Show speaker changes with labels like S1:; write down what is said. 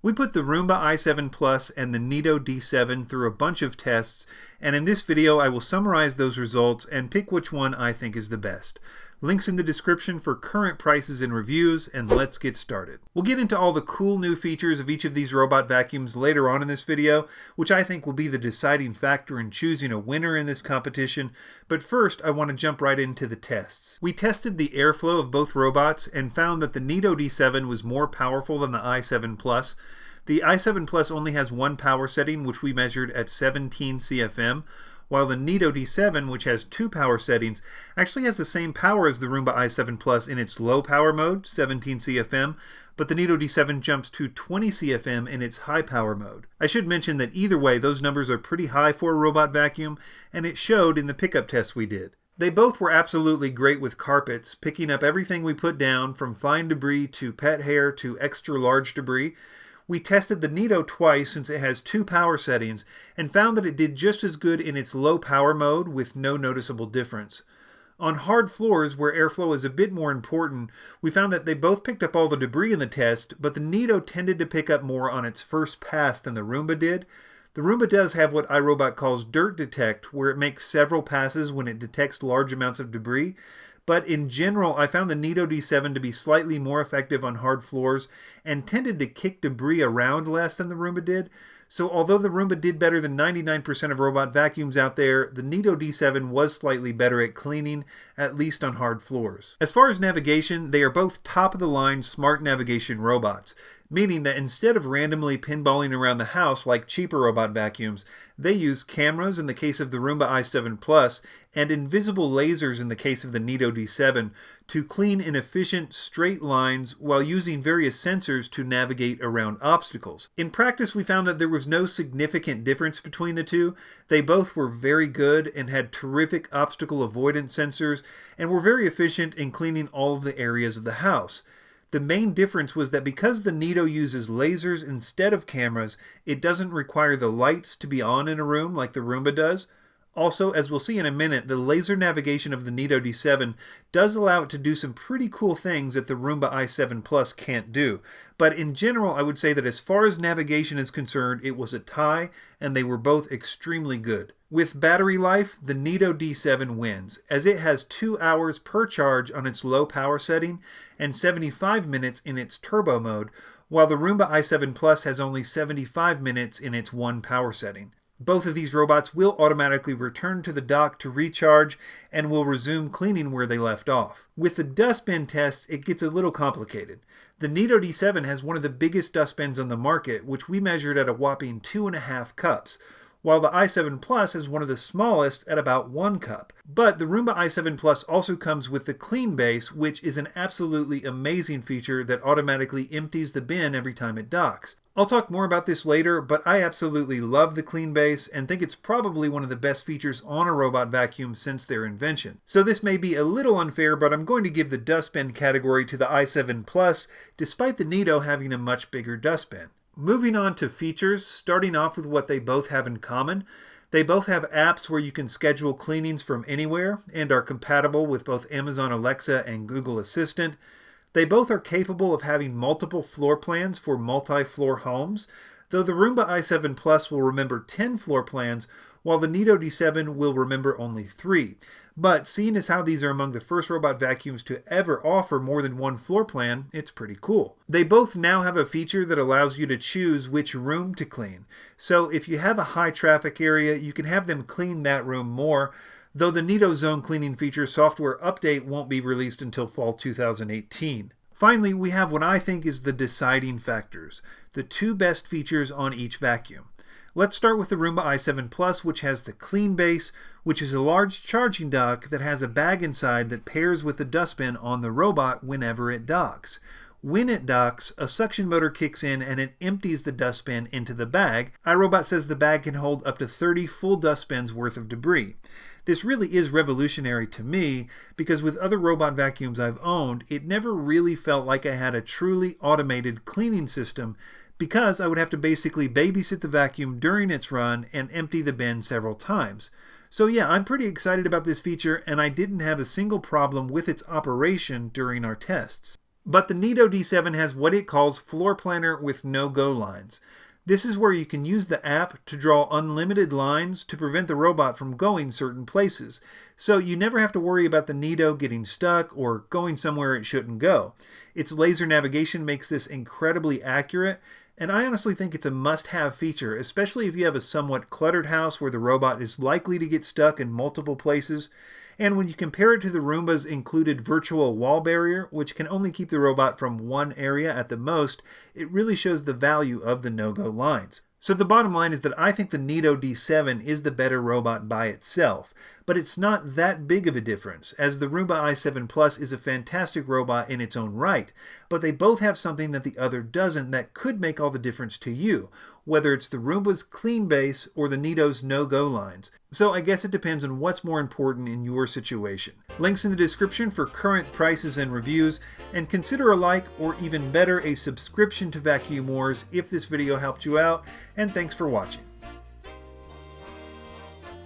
S1: We put the Roomba i7 Plus and the Neato D7 through a bunch of tests, and in this video I will summarize those results and pick which one I think is the best. Links in the description for current prices and reviews, and let's get started. We'll get into all the cool new features of each of these robot vacuums later on in this video, which I think will be the deciding factor in choosing a winner in this competition, but first I want to jump right into the tests. We tested the airflow of both robots and found that the Neato D7 was more powerful than the i7 Plus. The i7 Plus only has one power setting, which we measured at 17 CFM, while the Neato D7, which has two power settings, actually has the same power as the Roomba i7 Plus in its low power mode, 17 CFM, but the Neato D7 jumps to 20 CFM in its high power mode. I should mention that either way, those numbers are pretty high for a robot vacuum, and it showed in the pickup tests we did. They both were absolutely great with carpets, picking up everything we put down, from fine debris to pet hair to extra large debris. We tested the Neato twice since it has two power settings and found that it did just as good in its low power mode with no noticeable difference. On hard floors where airflow is a bit more important, we found that they both picked up all the debris in the test, but the Neato tended to pick up more on its first pass than the Roomba did. The Roomba does have what iRobot calls dirt detect, where it makes several passes when it detects large amounts of debris. But in general, I found the Neato D7 to be slightly more effective on hard floors and tended to kick debris around less than the Roomba did. So although the Roomba did better than 99% of robot vacuums out there, the Neato D7 was slightly better at cleaning, at least on hard floors. As far as navigation, they are both top-of-the-line smart navigation robots, meaning that instead of randomly pinballing around the house like cheaper robot vacuums, they use cameras in the case of the Roomba i7 Plus and invisible lasers in the case of the Neato D7 to clean in efficient, straight lines while using various sensors to navigate around obstacles. In practice, we found that there was no significant difference between the two. They both were very good and had terrific obstacle avoidance sensors and were very efficient in cleaning all of the areas of the house. The main difference was that because the Neato uses lasers instead of cameras, it doesn't require the lights to be on in a room like the Roomba does. Also, as we'll see in a minute, the laser navigation of the Neato D7 does allow it to do some pretty cool things that the Roomba i7 Plus can't do. But in general, I would say that as far as navigation is concerned, it was a tie, and they were both extremely good. With battery life, the Neato D7 wins, as it has 2 hours per charge on its low power setting and 75 minutes in its turbo mode, while the Roomba i7 Plus has only 75 minutes in its 1 power setting. Both of these robots will automatically return to the dock to recharge and will resume cleaning where they left off. With the dustbin test, it gets a little complicated. The Neato D7 has one of the biggest dustbins on the market, which we measured at a whopping 2.5 cups, while the i7 Plus is one of the smallest at about 1 cup. But the Roomba i7 Plus also comes with the clean base, which is an absolutely amazing feature that automatically empties the bin every time it docks. I'll talk more about this later, but I absolutely love the clean base and think it's probably one of the best features on a robot vacuum since their invention. So this may be a little unfair, but I'm going to give the dustbin category to the i7 Plus, despite the Neato having a much bigger dustbin. Moving on to features, starting off with what they both have in common. They both have apps where you can schedule cleanings from anywhere and are compatible with both Amazon Alexa and Google Assistant. They both are capable of having multiple floor plans for multi-floor homes, though the Roomba i7 Plus will remember 10 floor plans, while the Neato D7 will remember only 3. But seeing as how these are among the first robot vacuums to ever offer more than one floor plan, it's pretty cool. They both now have a feature that allows you to choose which room to clean. So if you have a high traffic area, you can have them clean that room more, though the Neato Zone Cleaning Feature software update won't be released until fall 2018. Finally, we have what I think is the deciding factors, the two best features on each vacuum. Let's start with the Roomba i7 Plus, which has the clean base, which is a large charging dock that has a bag inside that pairs with the dustbin on the robot whenever it docks. When it docks, a suction motor kicks in and it empties the dustbin into the bag. iRobot says the bag can hold up to 30 full dustbins worth of debris. This really is revolutionary to me because with other robot vacuums I've owned, it never really felt like I had a truly automated cleaning system because I would have to basically babysit the vacuum during its run and empty the bin several times. So yeah, I'm pretty excited about this feature, and I didn't have a single problem with its operation during our tests. But the Neato D7 has what it calls Floor Planner with no-go lines. This is where you can use the app to draw unlimited lines to prevent the robot from going certain places. So you never have to worry about the Neato getting stuck or going somewhere it shouldn't go. Its laser navigation makes this incredibly accurate, and I honestly think it's a must-have feature, especially if you have a somewhat cluttered house where the robot is likely to get stuck in multiple places. And when you compare it to the Roomba's included virtual wall barrier, which can only keep the robot from one area at the most, it really shows the value of the no-go lines. So the bottom line is that I think the Neato D7 is the better robot by itself, but it's not that big of a difference, as the Roomba i7 Plus is a fantastic robot in its own right, but they both have something that the other doesn't that could make all the difference to you, whether it's the Roomba's clean base or the Neato's no-go lines. So I guess it depends on what's more important in your situation. Links in the description for current prices and reviews, and consider a like or even better a subscription to Vacuum Wars if this video helped you out, and thanks for watching.